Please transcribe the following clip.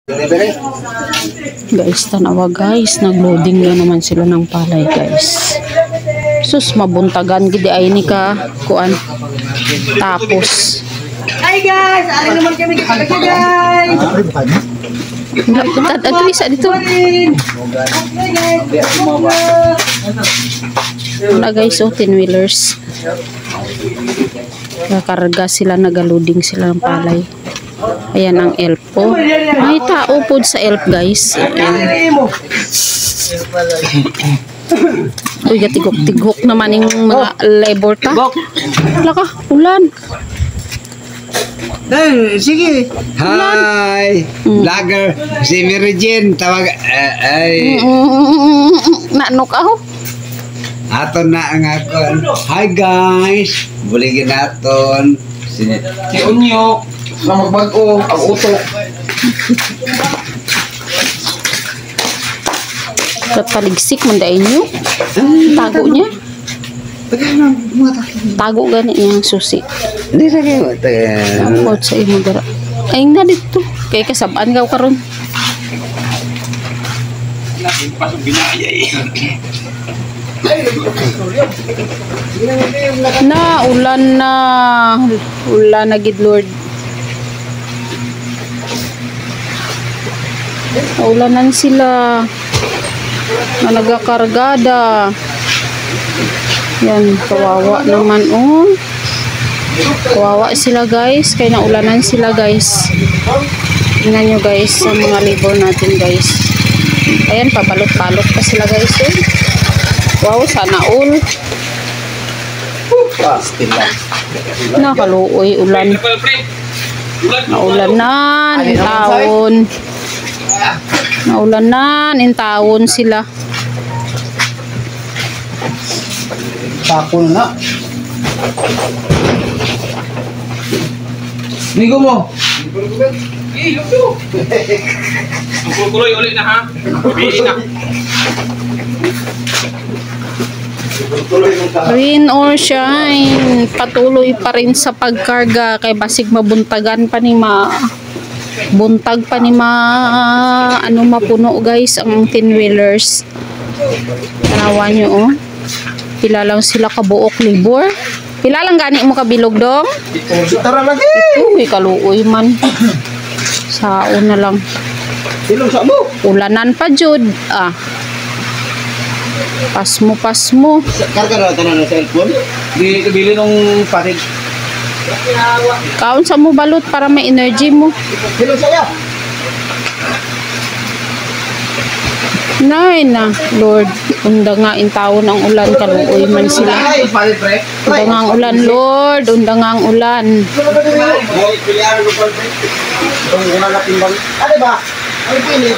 Guys, tanawa guys, nagloading na naman sila ng palay guys. Sus, mabuntagan gidi ay ni ka kuan. Tapos hi guys, alin naman kami kakagay guys. at least dito. Wala guys, 10 wheelers. Kakarga sila, nagaloading sila ng palay. Ayan ang elf po. May tao po sa elf guys. Uy, gatigok-tigok naman yung mga labor ta. Wala ka, ulan. Sige. Hi, vlogger. Si Mary Jane, tawag. Ay. Nanok ako. Aton na ang ako. Hi guys. Buligin naton. Si Unyok. Na magbago ang utok. Kataligsik man dahil nyo. Tago niya. Tago gani niyang susi. Hindi sa kayo. Ambot sa imo dara. Ay na dito. Kay kasabaan ka karon. Na ulan na. Ulan na gid Lord. Ulanan sila na nagakargada. Yan, kawawa naman oh. Kawawa sila guys, kaya naulanan sila guys. Tingnan nyo guys ang mga labor natin guys. Ayan, pabalot-balot pa sila guys eh. Wow, sana all. Nakaluoy ulan. Naulanan in taon. Naulanan in taon sila. Tako na. Ligo mo. Ligo. Kukuloy ulit na ha. Bihin na. Rain or shine, patuloy pa rin sa pagkarga kay basig mabuntagan pa ni buntag pa ni ano mapuno guys ang 10 wheelers. Tanawa nyo oh. Pila lang sila kabuok libor. Pila lang gani mo kabilog dong? Tara lagi. Ito may kaluoy man. Saon na lang. Silong sa mo. Ulanan pa jud. Pasmo. Karga na tanan ng cellphone. Bili nung patig. Kaon sa mo balot para may energy mo. Silong saya. Nay na, Lord. Unda nga in taon ang ulan, kaluoy man sila. Unda nga ang ulan, Lord. Unda nga ang ulan. Ano ba? Ano pili?